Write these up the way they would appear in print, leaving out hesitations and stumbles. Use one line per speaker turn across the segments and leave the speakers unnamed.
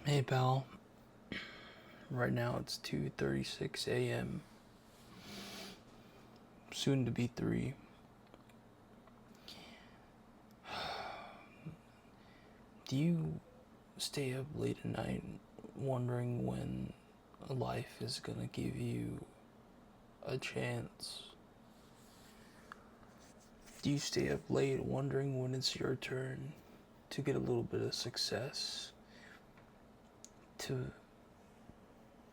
Hey pal, right now it's 2:36 a.m. Soon to be 3. Do you stay up late at night wondering when life is gonna give you a chance? Do you stay up late wondering when it's your turn to get a little bit of success? To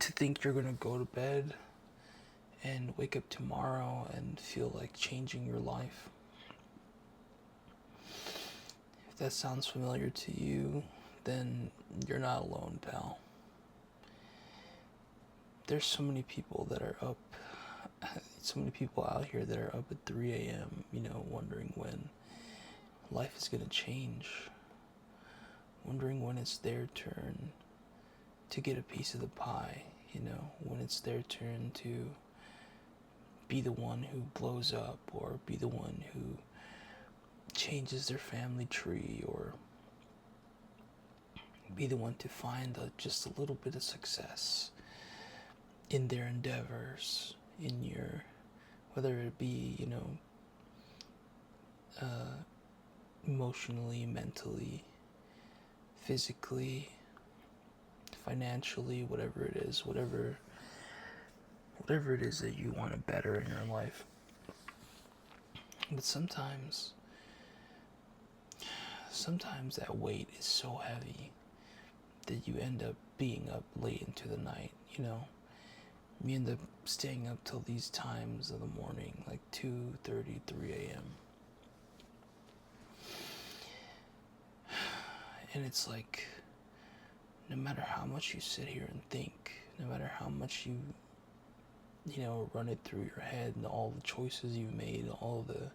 think you're gonna go to bed and wake up tomorrow and feel like changing your life? If that sounds familiar to you, then you're not alone, pal. There's so many people that are up, so many people out here that are up at 3 a.m., wondering when life is gonna change, wondering when it's their turn to get a piece of the pie, when it's their turn to be the one who blows up or be the one who changes their family tree or be the one to find just a little bit of success in their endeavors, in your, whether it be, emotionally, mentally, physically, financially, whatever it is, whatever it is that you want to better in your life. But sometimes that weight is so heavy that you end up being up late into the night, We end up staying up till these times of the morning, like 2:30, 3 a.m. And it's like, no matter how much you sit here and think, no matter how much you run it through your head and all the choices you've made, all the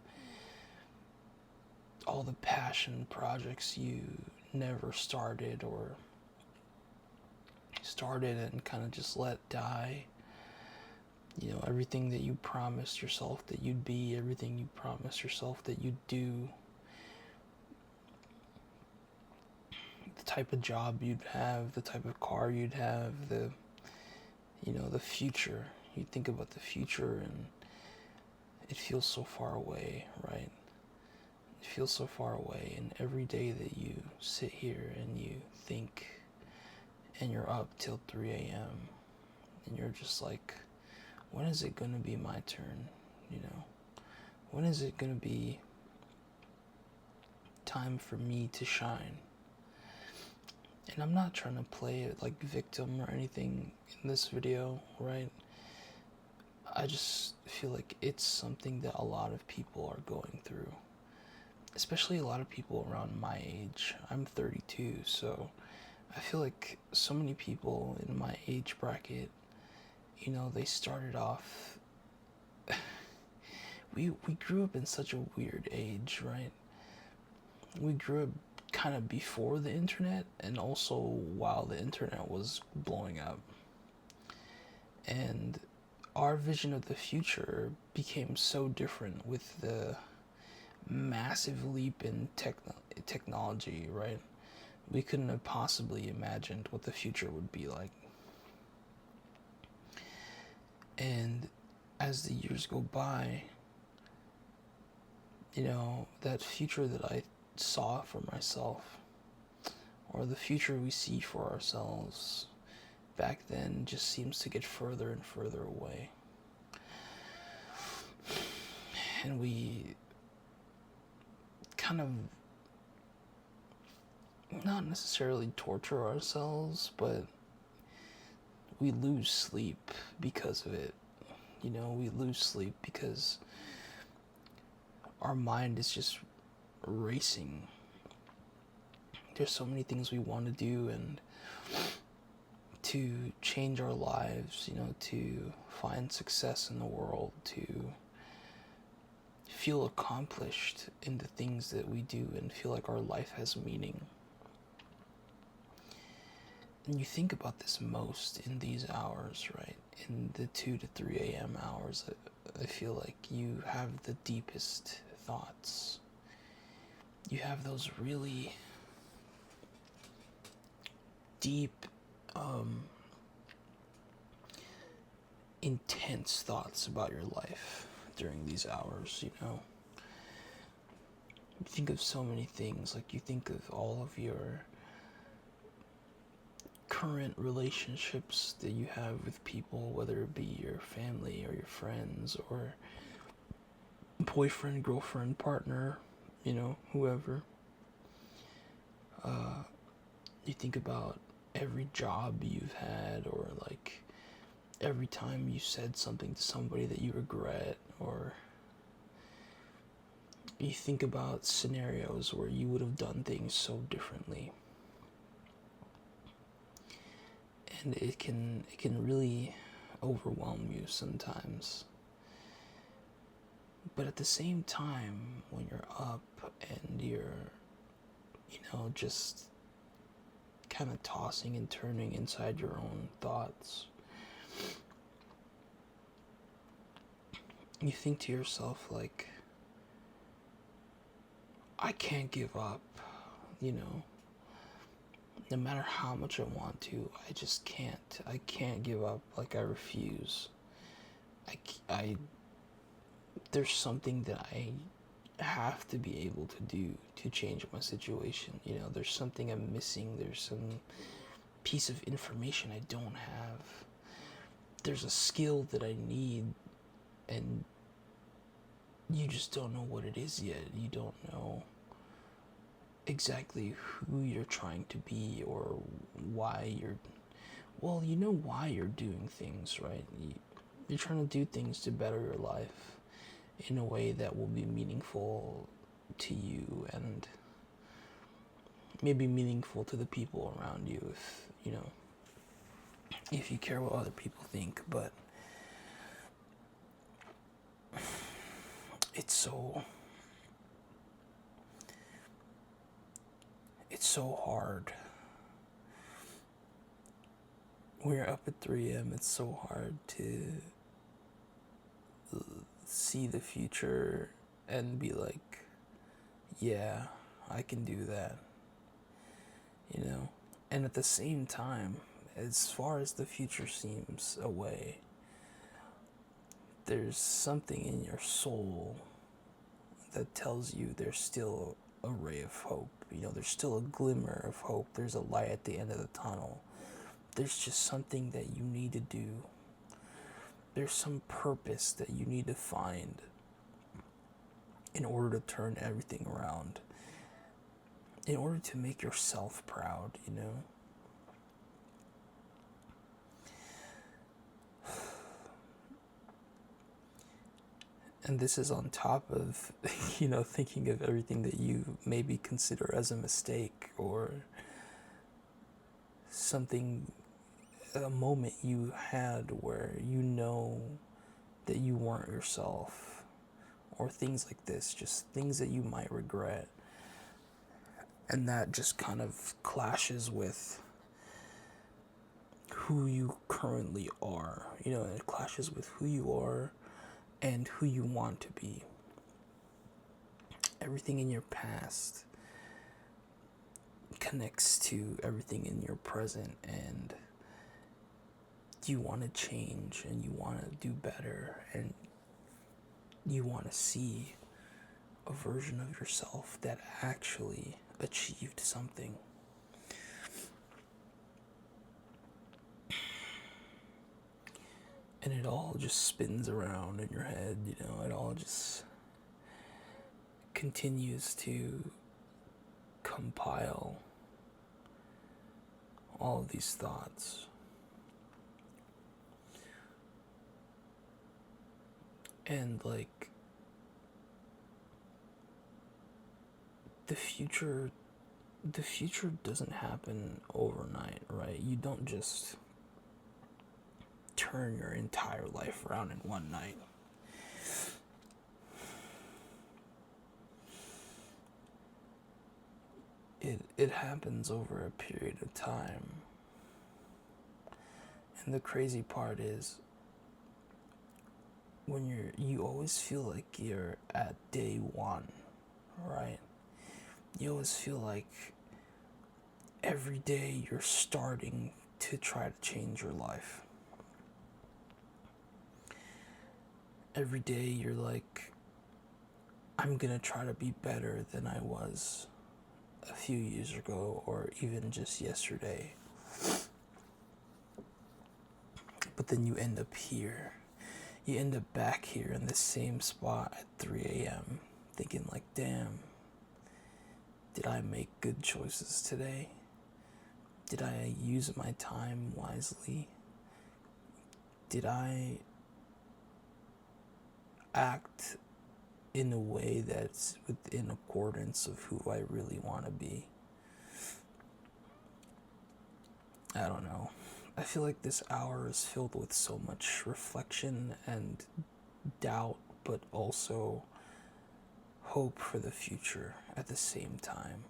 passion projects you never started or started and kind of just let die, everything that you promised yourself that you'd be, everything you promised yourself that you'd do, the type of job you'd have, the type of car you'd have, the future. You think about the future and it feels so far away, right? It feels so far away, and every day that you sit here and you think and you're up till 3 a.m. and you're just like, when is it gonna be my turn? When is it gonna be time for me to shine? And I'm not trying to play it like victim or anything in this video, right? I just feel like it's something that a lot of people are going through, especially a lot of people around my age. I'm 32, so I feel like so many people in my age bracket, they started off. we grew up in such a weird age, right? We grew up kind of before the internet and also while the internet was blowing up. And our vision of the future became so different with the massive leap in technology, right? We couldn't have possibly imagined what the future would be like. And as the years go by, that future that I saw for myself, or the future we see for ourselves back then, just seems to get further and further away. And we kind of not necessarily torture ourselves, but we lose sleep because of it. We lose sleep because our mind is just racing. There's so many things we want to do and to change our lives, to find success in the world, to feel accomplished in the things that we do and feel like our life has meaning. And you think about this most in these hours, right? In the 2 to 3 a.m. hours, I feel like you have the deepest thoughts. You have those really deep, um, intense thoughts about your life during these hours, you know. You think of so many things, like you think of all of your current relationships that you have with people, whether it be your family or your friends or boyfriend, girlfriend, partner, you know, whoever. You think about every job you've had, or like every time you said something to somebody that you regret, or you think about scenarios where you would have done things so differently. And it can really overwhelm you sometimes. But at the same time, when you're up and you're, just kind of tossing and turning inside your own thoughts, you think to yourself, like, I can't give up, you know. No matter how much I want to, I just can't. I can't give up. Like, I refuse. I there's something that I have to be able to do to change my situation. You know, there's something I'm missing. There's some piece of information I don't have. There's a skill that I need, and you just don't know what it is yet. You don't know exactly who you're trying to be, or why you know why you're doing things, right? You're trying to do things to better your life in a way that will be meaningful to you, and maybe meaningful to the people around you, if you care what other people think. But it's so hard. When you're up at 3 a.m., it's so hard to see the future and be like, yeah, I can do that, you know? And at the same time, as far as the future seems away, there's something in your soul that tells you there's still a ray of hope. You know, there's still a glimmer of hope. There's a light at the end of the tunnel. There's just something that you need to do. There's some purpose that you need to find in order to turn everything around. In order to make yourself proud, you know? And this is on top of, thinking of everything that you maybe consider as a mistake, or something, a moment you had where you know that you weren't yourself, or things like this, just things that you might regret. And that just kind of clashes with who you currently are. You know, it clashes with who you are and who you want to be. Everything in your past connects to everything in your present, and you want to change, and you want to do better, and you want to see a version of yourself that actually achieved something. And it all just spins around in your head, it all just continues to compile all of these thoughts. And like, the future doesn't happen overnight, right? You don't just turn your entire life around in one night. It happens over a period of time. And the crazy part is, when you always feel like you're at day one, right? You always feel like every day you're starting to try to change your life. Every day you're like, I'm gonna try to be better than I was a few years ago or even just yesterday. But then you end up here. You end up back here in the same spot at 3 a.m. thinking like, damn, did I make good choices today? Did I use my time wisely? Did I act in a way that's within accordance of who I really want to be? I don't know. I feel like this hour is filled with so much reflection and doubt, but also hope for the future at the same time.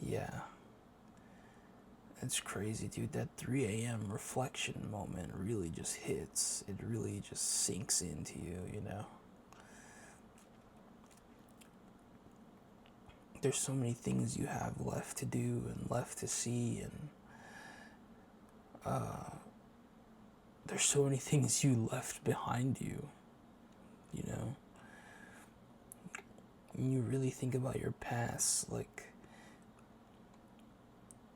Yeah. It's crazy, dude. That 3 a.m. reflection moment really just hits. It really just sinks into you, you know? There's so many things you have left to do and left to see, and there's so many things you left behind you, you know? When you really think about your past, like,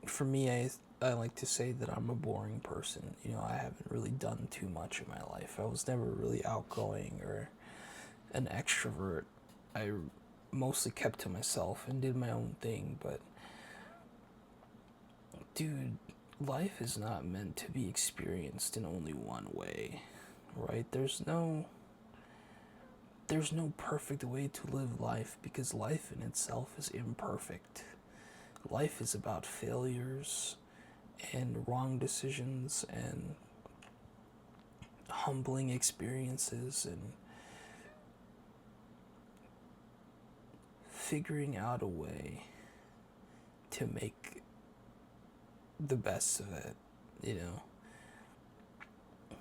for me, I like to say that I'm a boring person. You know, I haven't really done too much in my life. I was never really outgoing or an extrovert. I mostly kept to myself and did my own thing, but dude, life is not meant to be experienced in only one way, right? There's no perfect way to live life because life in itself is imperfect. Life is about failures and wrong decisions and humbling experiences and figuring out a way to make the best of it, you know.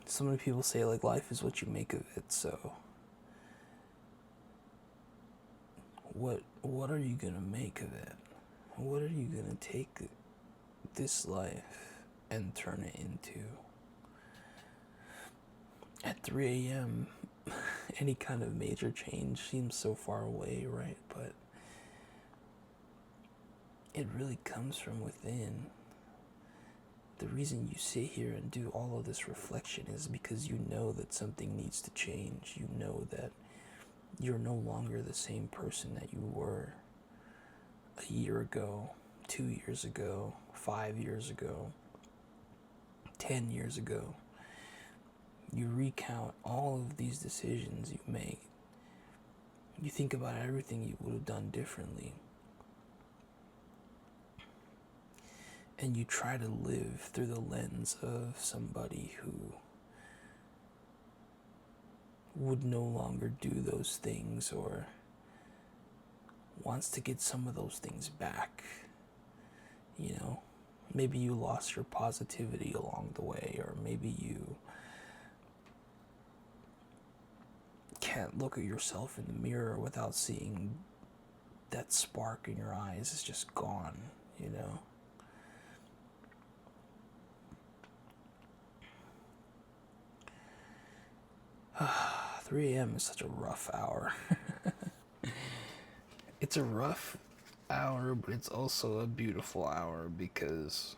So many people say like life is what you make of it, so what are you gonna make of it? What are you gonna take this life and turn it into? At 3 a.m., any kind of major change seems so far away, right? But it really comes from within. The reason you sit here and do all of this reflection is because you know that something needs to change. You know that you're no longer the same person that you were a year ago, 2 years ago, 5 years ago, 10 years ago. You recount all of these decisions you make. You think about everything you would have done differently. And you try to live through the lens of somebody who would no longer do those things or wants to get some of those things back. You know, maybe you lost your positivity along the way, or maybe you can't look at yourself in the mirror without seeing that spark in your eyes is just gone, you know. 3 a.m. is such a rough hour. It's a rough hour, but it's also a beautiful hour because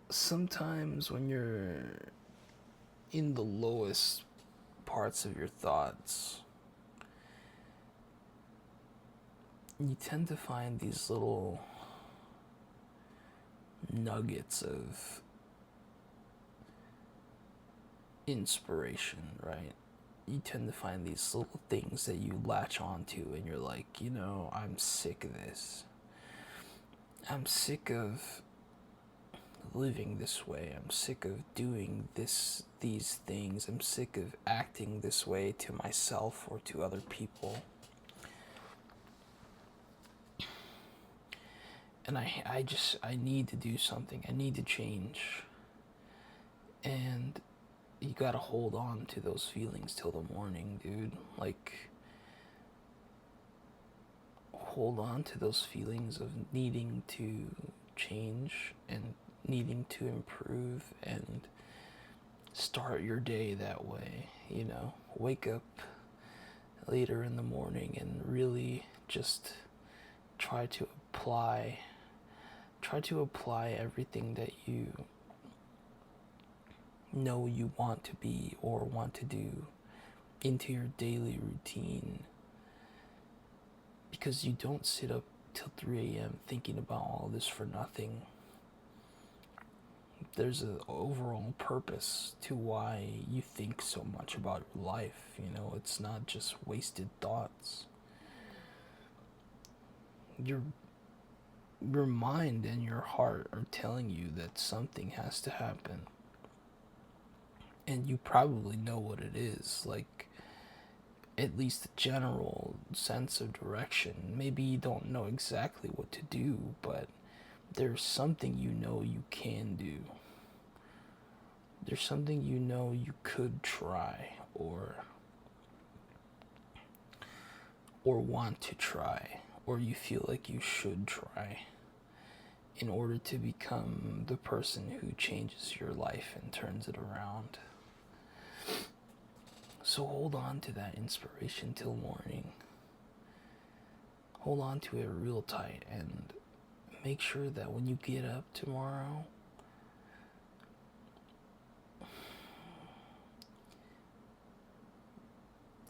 sometimes when you're in the lowest parts of your thoughts, you tend to find these little nuggets of inspiration, right? You tend to find these little things that you latch onto and you're like, you know, I'm sick of this. I'm sick of living this way. I'm sick of doing these things. I'm sick of acting this way to myself or to other people. And I need to do something. I need to change. And you gotta hold on to those feelings till the morning, dude. Like, hold on to those feelings of needing to change and needing to improve and start your day that way, you know. Wake up later in the morning and really just try to apply everything that you know you want to be or want to do into your daily routine, because you don't sit up till 3 a.m. thinking about all this for nothing. There's an overall purpose to why you think so much about your life, you know. It's not just wasted thoughts. Your mind and your heart are telling you that something has to happen, and you probably know what it is, like at least a general sense of direction. Maybe you don't know exactly what to do, but there's something you know you can do. There's something you know you could try or want to try, or you feel like you should try in order to become the person who changes your life and turns it around. So hold on to that inspiration till morning. Hold on to it real tight and make sure that when you get up tomorrow,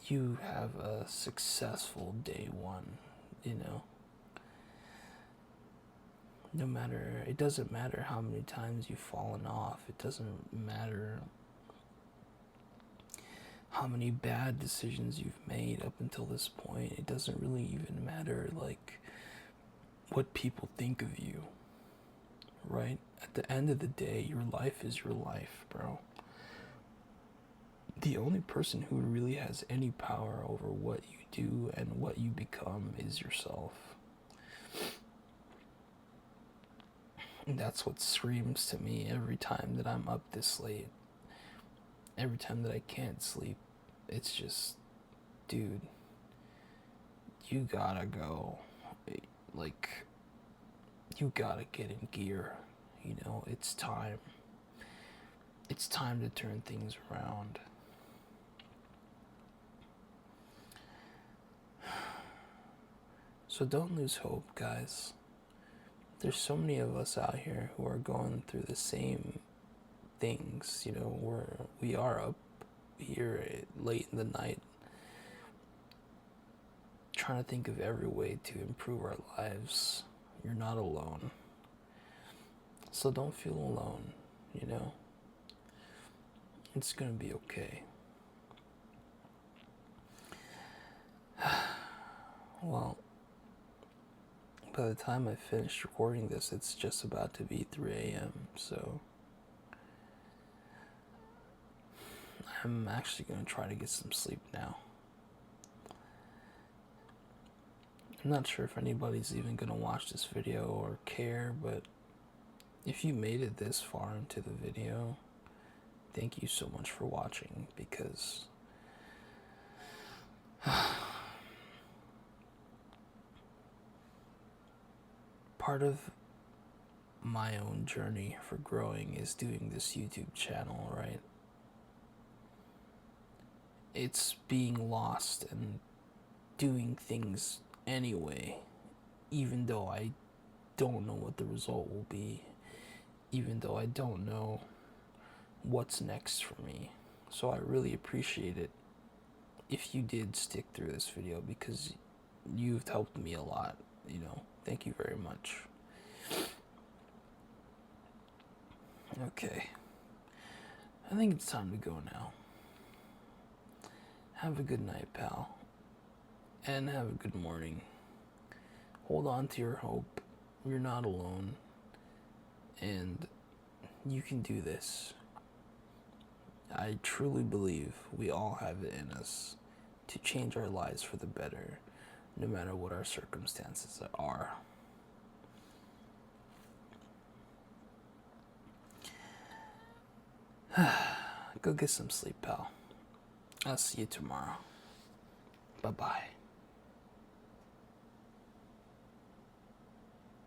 you have a successful day one, you know. It doesn't matter how many times you've fallen off. It doesn't matter how many bad decisions you've made up until this point. It doesn't really even matter, like, what people think of you, right? At the end of the day, your life is your life, bro. The only person who really has any power over what you do and what you become is yourself. And that's what screams to me every time that I'm up this late. Every time that I can't sleep, it's just, dude, you gotta go. Like, you gotta get in gear. You know, it's time. It's time to turn things around. So don't lose hope, guys. There's so many of us out here who are going through the same things. You know, we are up here late in the night trying to think of every way to improve our lives. You're not alone. So don't feel alone, you know. It's gonna be okay. Well, by the time I finish recording this, it's just about to be 3 a.m., so I'm actually going to try to get some sleep now. I'm not sure if anybody's even going to watch this video or care, but if you made it this far into the video, thank you so much for watching, because part of my own journey for growing is doing this YouTube channel, right? It's being lost and doing things anyway, even though I don't know what the result will be, even though I don't know what's next for me. So I really appreciate it if you did stick through this video, because you've helped me a lot, you know. Thank you very much. Okay, I think it's time to go now. Have a good night, pal. And have a good morning. Hold on to your hope. You're not alone. And you can do this. I truly believe we all have it in us to change our lives for the better, no matter what our circumstances are. Go get some sleep, pal. I'll see you tomorrow. Bye bye.